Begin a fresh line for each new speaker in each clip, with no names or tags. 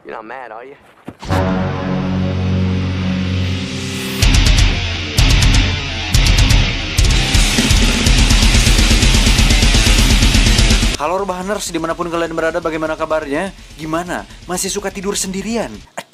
You're not mad, are you?
Halo Rebahaners, dimanapun kalian berada, bagaimana kabarnya? Gimana? Masih suka tidur sendirian? Aduh.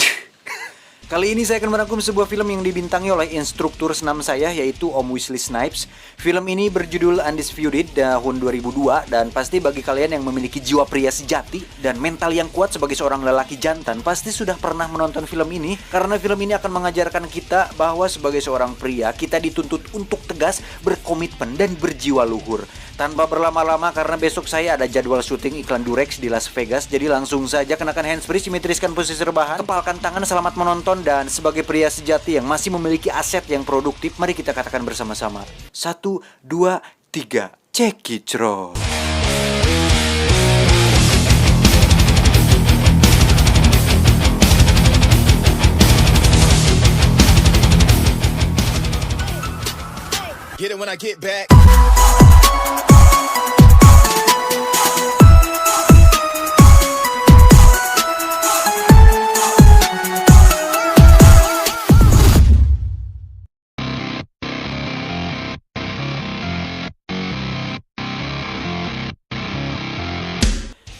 Kali ini saya akan merangkum sebuah film yang dibintangi oleh instruktur senam saya, yaitu Om Wesley Snipes. Film ini berjudul Undisputed tahun 2002, dan pasti bagi kalian yang memiliki jiwa pria sejati dan mental yang kuat sebagai seorang lelaki jantan, pasti sudah pernah menonton film ini, karena film ini akan mengajarkan kita bahwa sebagai seorang pria, kita dituntut untuk tegas, berkomitmen, dan berjiwa luhur. Tanpa berlama-lama, karena besok saya ada jadwal syuting iklan Durex di Las Vegas, jadi langsung saja kenakan handsfree, simetriskan posisi rebahan, kepalkan tangan, selamat menonton. Dan sebagai pria sejati yang masih memiliki aset yang produktif, mari kita katakan bersama-sama. 1, 2, 3, cekicro.
Get it when I get back.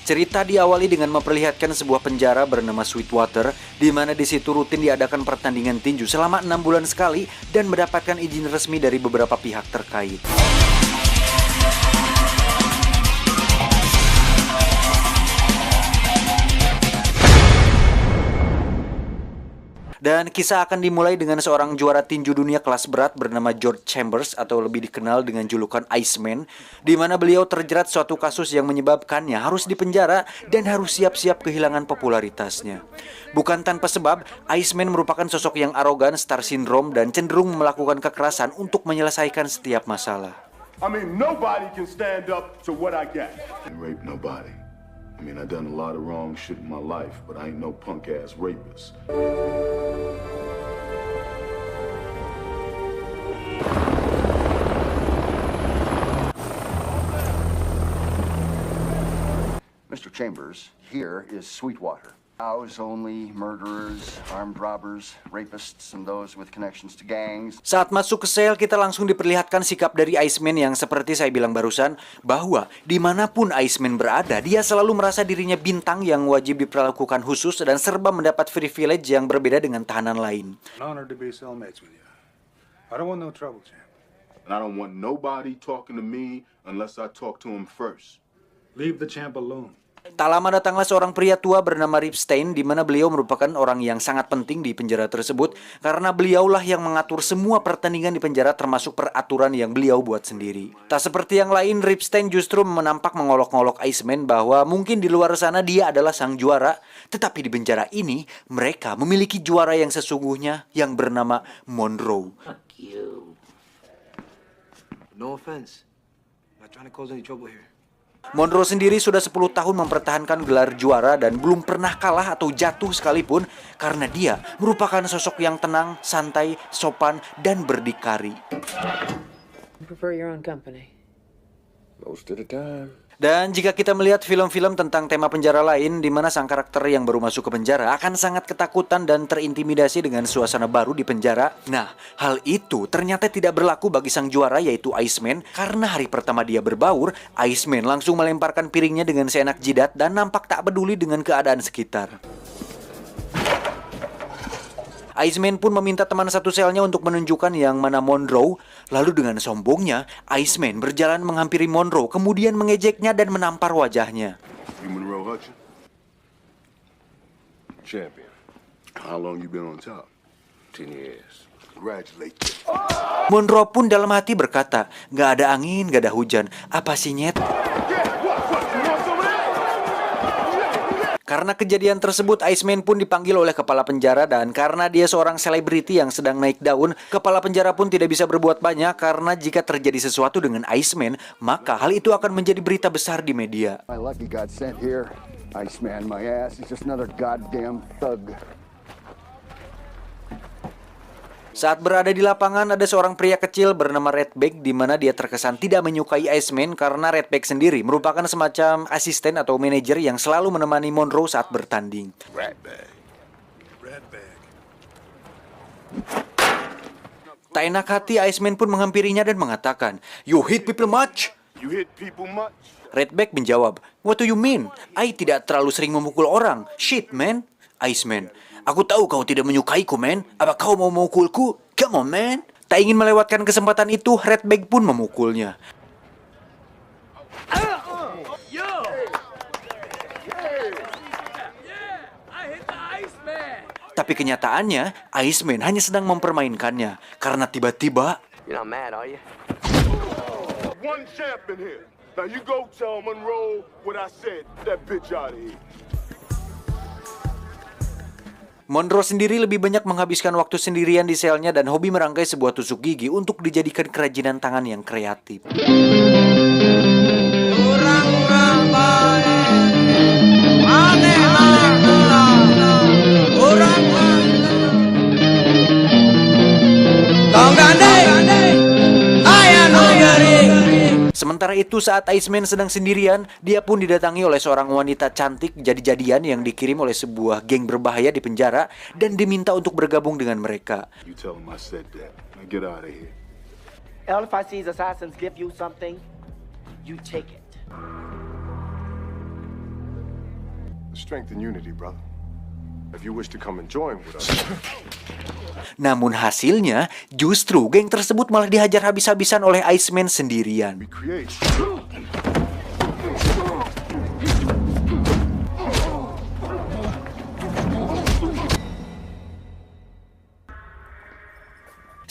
Cerita diawali dengan memperlihatkan sebuah penjara bernama Sweetwater, di mana di situ rutin diadakan pertandingan tinju selama 6 bulan sekali dan mendapatkan izin resmi dari beberapa pihak terkait. Dan kisah akan dimulai dengan seorang juara tinju dunia kelas berat bernama George Chambers, atau lebih dikenal dengan julukan Iceman, di mana beliau terjerat suatu kasus yang menyebabkannya harus dipenjara dan harus siap-siap kehilangan popularitasnya. Bukan tanpa sebab, Iceman merupakan sosok yang arogan, star syndrome, dan cenderung melakukan kekerasan untuk menyelesaikan setiap masalah.
I mean, nobody can stand up to what I got.
And rape nobody. I mean, I done a lot of wrong shit in my life, but I ain't no punk-ass rapist.
Mr. Chambers, here is Sweetwater. House only murderers, armed robbers, rapists, and those with connections to gangs.
Saat masuk ke sel, kita langsung diperlihatkan sikap dari Iceman yang seperti saya bilang barusan, bahwa dimanapun Iceman berada, dia selalu merasa dirinya bintang yang wajib diperlakukan khusus dan serba mendapat privilege yang berbeda dengan tahanan lain.
Honored to be cellmates with you. I don't want no trouble, champ.
And I don't want nobody talking to me unless I talk to him first.
Leave the champ alone.
Tak lama datanglah seorang pria tua bernama Ripstein, di mana beliau merupakan orang yang sangat penting di penjara tersebut, karena beliaulah yang mengatur semua pertandingan di penjara, termasuk peraturan yang beliau buat sendiri. Tak seperti yang lain, Ripstein justru menampak mengolok-ngolok Iceman bahwa mungkin di luar sana dia adalah sang juara, tetapi di penjara ini mereka memiliki juara yang sesungguhnya yang bernama Monroe.
Fuck you. No offense. I'm not trying to cause any trouble here.
Monroe sendiri sudah 10 tahun mempertahankan gelar juara dan belum pernah kalah atau jatuh sekalipun, karena dia merupakan sosok yang tenang, santai, sopan, dan berdikari.
You prefer your own company?
Most of the time.
Dan jika kita melihat film-film tentang tema penjara lain, di mana sang karakter yang baru masuk ke penjara akan sangat ketakutan dan terintimidasi dengan suasana baru di penjara. Nah, hal itu ternyata tidak berlaku bagi sang juara, yaitu Iceman, karena hari pertama dia berbaur, Iceman langsung melemparkan piringnya dengan seenak jidat dan nampak tak peduli dengan keadaan sekitar. Iceman pun meminta teman satu selnya untuk menunjukkan yang mana Monroe. Lalu dengan sombongnya, Iceman berjalan menghampiri Monroe, kemudian mengejeknya dan menampar wajahnya.
You Monroe Hutchins?
Champion.
How long you been on top?
10 years.
Congratulations.
Monroe pun dalam hati berkata, "Gak ada angin, gak ada hujan. Apa sih, nyet?" Karena kejadian tersebut, Iceman pun dipanggil oleh kepala penjara, dan karena dia seorang selebriti yang sedang naik daun, kepala penjara pun tidak bisa berbuat banyak, karena jika terjadi sesuatu dengan Iceman, maka hal itu akan menjadi berita besar di media.
My lucky got sent here. Iceman, my ass. He's just another goddamn thug.
Saat berada di lapangan, ada seorang pria kecil bernama Redback di mana dia terkesan tidak menyukai Iceman karena Redback sendiri merupakan semacam asisten atau manajer yang selalu menemani Monroe saat bertanding. Tak enak hati, Iceman pun menghampirinya dan mengatakan, "You hit people much?"
You hit people much?
Redback menjawab, "What do you mean? I tidak terlalu sering memukul orang. Shit, man." Iceman, "Aku tahu kau tidak menyukaiku, man. Apa kau mau memukulku? Come on, man." Tak ingin melewatkan kesempatan itu, Redback pun memukulnya. Tapi kenyataannya, Iceman hanya sedang mempermainkannya. Karena tiba-tiba,
You're not mad, are you?
One champ in here. Now you go tell Monroe what I said. That bitch out of here.
Monroe sendiri lebih banyak menghabiskan waktu sendirian di selnya dan hobi merangkai sebuah tusuk gigi untuk dijadikan kerajinan tangan yang kreatif. Sementara itu saat Iceman sedang sendirian, dia pun didatangi oleh seorang wanita cantik jadi-jadian yang dikirim oleh sebuah geng berbahaya di penjara dan diminta untuk bergabung dengan mereka.
You tell him I said that. Now get out of here.
Hell, if I see these assassins give you something, you take it.
Strength and unity, brother. If you wish to come and join with us.
Namun hasilnya, justru geng tersebut malah dihajar habis-habisan oleh Iceman sendirian.
We create.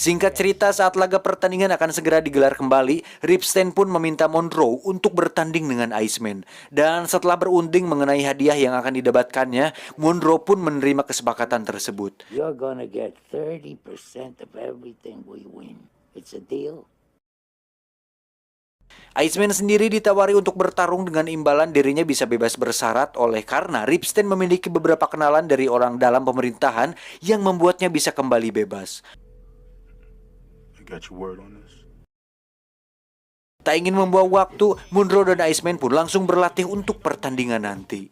Singkat cerita, saat laga pertandingan akan segera digelar kembali, Ripstein pun meminta Monroe untuk bertanding dengan Iceman. Dan setelah berunding mengenai hadiah yang akan didebatkannya, Monroe pun menerima kesepakatan tersebut.
You're gonna get 30% of everything we win. It's a deal?
Iceman sendiri ditawari untuk bertarung dengan imbalan dirinya bisa bebas bersyarat oleh karena Ripstein memiliki beberapa kenalan dari orang dalam pemerintahan yang membuatnya bisa kembali bebas.
Got your word on this?
Tak ingin membuang waktu, Monroe dan Iceman pun langsung berlatih untuk pertandingan nanti.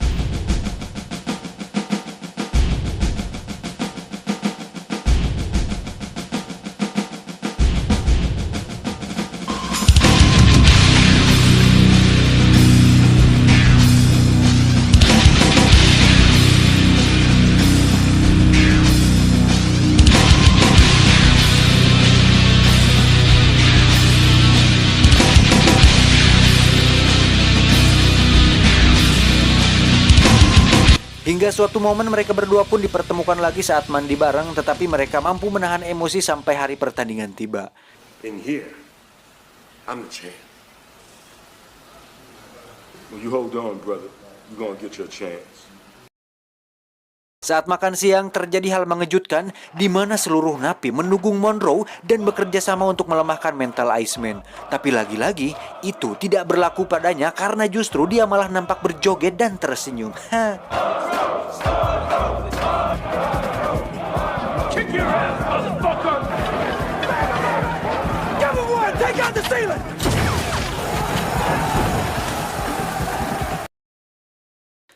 Hingga suatu momen mereka berdua pun dipertemukan lagi saat mandi bareng, tetapi mereka mampu menahan emosi sampai hari pertandingan tiba.
In here, I'm the champ.
Well, you hold on, brother. You're gonna get your chance.
Saat makan siang terjadi hal mengejutkan di mana seluruh napi mendukung Monroe dan bekerja sama untuk melemahkan mental Iceman. Tapi lagi-lagi itu tidak berlaku padanya karena justru dia malah nampak berjoget dan tersenyum.
Kick your ass, motherfucker! Give him one! Take out the ceiling!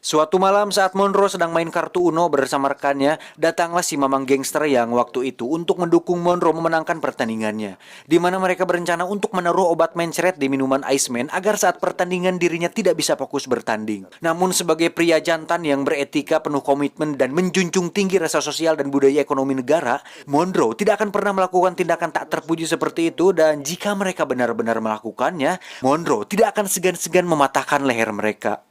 Suatu malam saat Monroe sedang main kartu Uno bersama rekannya, datanglah si mamang gangster yang waktu itu untuk mendukung Monroe memenangkan pertandingannya. Di mana mereka berencana untuk menaruh obat mencret di minuman Iceman agar saat pertandingan dirinya tidak bisa fokus bertanding. Namun sebagai pria jantan yang beretika, penuh komitmen dan menjunjung tinggi rasa sosial dan budaya ekonomi negara, Monroe tidak akan pernah melakukan tindakan tak terpuji seperti itu, dan jika mereka benar-benar melakukannya, Monroe tidak akan segan-segan mematahkan leher mereka.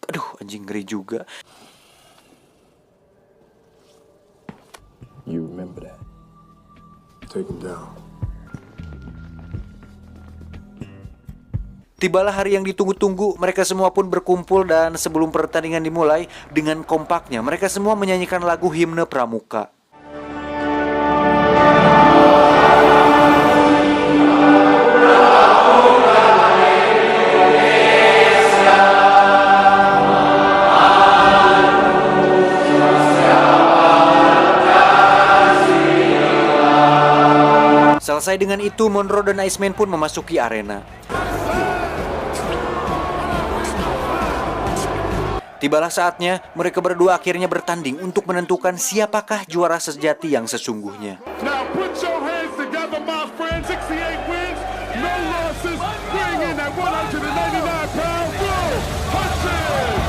Aduh, anjing ngeri juga.
You remember that. Take him down.
Tibalah hari yang ditunggu-tunggu, mereka semua pun berkumpul dan sebelum pertandingan dimulai, dengan kompaknya mereka semua menyanyikan lagu himne pramuka. Selesai dengan itu, Monroe dan Iceman pun memasuki arena. Tibalah saatnya mereka berdua akhirnya bertanding untuk menentukan siapakah juara sejati yang sesungguhnya.
Now put your hands together, my friend. 68 wins, no losses. Bring in that 199-pound world punches.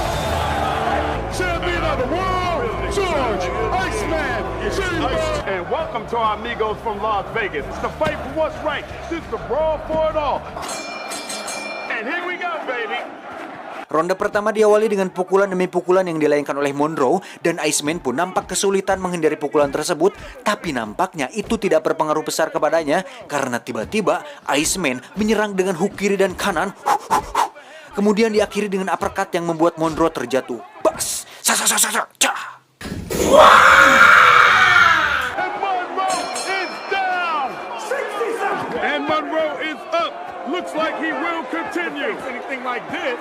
Champion of the world, George Iceman Chambers. And welcome to our amigos from Las Vegas. It's the fight for what's right. This is the brawl for it all. And here we go, baby.
Ronde pertama diawali dengan pukulan demi pukulan yang dilayangkan oleh Monroe, dan Iceman pun nampak kesulitan menghindari pukulan tersebut, tapi nampaknya itu tidak berpengaruh besar kepadanya karena tiba-tiba Iceman menyerang dengan hook kiri dan kanan. Kemudian diakhiri dengan uppercut yang membuat Monroe terjatuh. Bas!
And Monroe is down. 60 seconds. And Monroe is up. Looks like he will continue. Anything like this.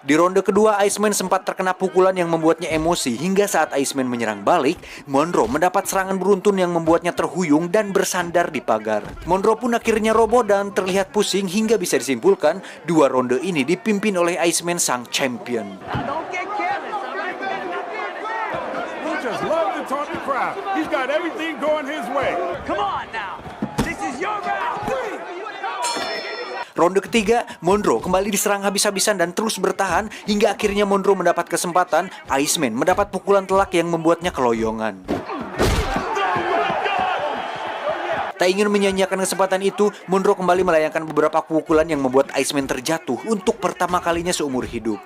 Di ronde kedua, Iceman sempat terkena pukulan yang membuatnya emosi hingga saat Iceman menyerang balik, Monroe mendapat serangan beruntun yang membuatnya terhuyung dan bersandar di pagar. Monroe pun akhirnya roboh dan terlihat pusing hingga bisa disimpulkan dua ronde ini dipimpin oleh Iceman sang champion.
Just love to talk the crowd. He's got everything going his way.
Come on now. This is your round.
Ronde ketiga, Monroe kembali diserang habis-habisan dan terus bertahan hingga akhirnya Monroe mendapat kesempatan. Iceman mendapat pukulan telak yang membuatnya keloyongan. Tak ingin menyanyiakan kesempatan itu, Monroe kembali melayangkan beberapa pukulan yang membuat Iceman terjatuh untuk pertama kalinya seumur hidup.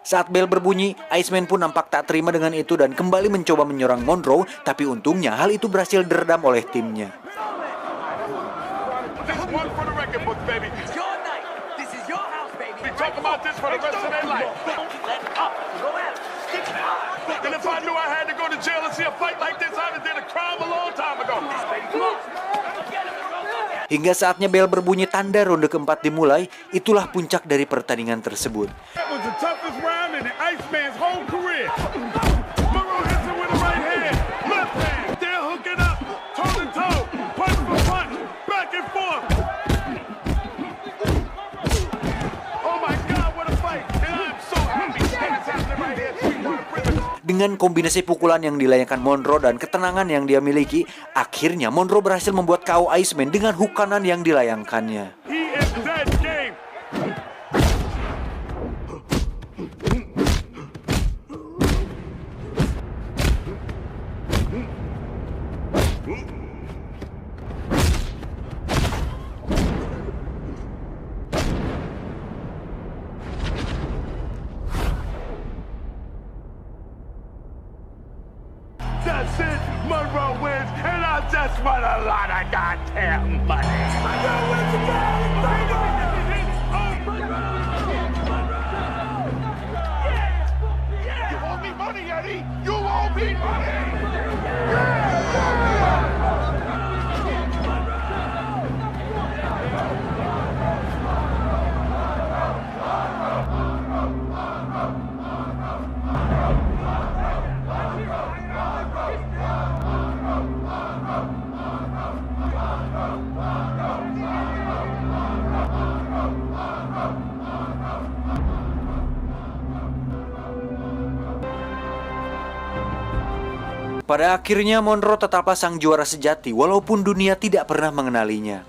Saat bel berbunyi, Iceman pun nampak tak terima dengan itu dan kembali mencoba menyerang Monroe, tapi untungnya hal itu berhasil diredam oleh timnya. Hingga saatnya bel berbunyi tanda ronde keempat dimulai, itulah puncak dari pertandingan tersebut. Dengan kombinasi pukulan yang dilayangkan Monroe dan ketenangan yang dia miliki, akhirnya Monroe berhasil membuat KO Iceman dengan hook kanan yang dilayangkannya.
That's it, Monroe wins, and I just won a lot of goddamn money. Monroe wins again! You owe me money, Eddie! You owe me money!
Pada akhirnya Monroe tetaplah sang juara sejati walaupun dunia tidak pernah mengenalinya.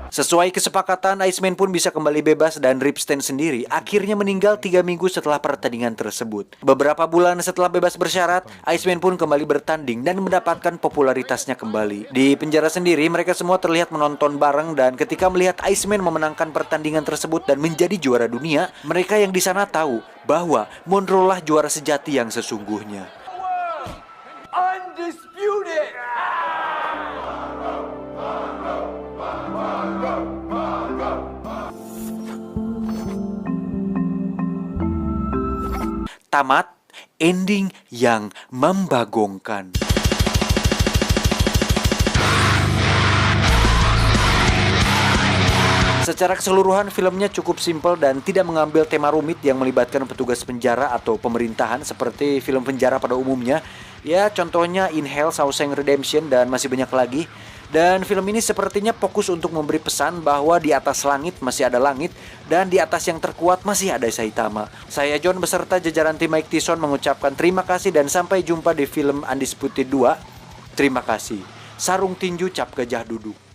Sesuai kesepakatan, Iceman pun bisa kembali bebas dan Ripstein sendiri akhirnya meninggal 3 minggu setelah pertandingan tersebut. Beberapa bulan setelah bebas bersyarat, Iceman pun kembali bertanding dan mendapatkan popularitasnya kembali. Di penjara sendiri, mereka semua terlihat menonton bareng dan ketika melihat Iceman memenangkan pertandingan tersebut dan menjadi juara dunia, mereka yang di sana tahu bahwa Monroe lah juara sejati yang sesungguhnya.
Undisputed.
Tamat, ending yang membagongkan. Secara keseluruhan filmnya cukup simpel dan tidak mengambil tema rumit yang melibatkan petugas penjara atau pemerintahan seperti film penjara pada umumnya. Ya, contohnya In Hell, Shawshank Redemption, dan masih banyak lagi. Dan film ini sepertinya fokus untuk memberi pesan bahwa di atas langit masih ada langit dan di atas yang terkuat masih ada Saitama. Saya John beserta jajaran tim Mike Tyson mengucapkan terima kasih dan sampai jumpa di film Undisputed 2. Terima kasih. Sarung tinju cap gajah duduk.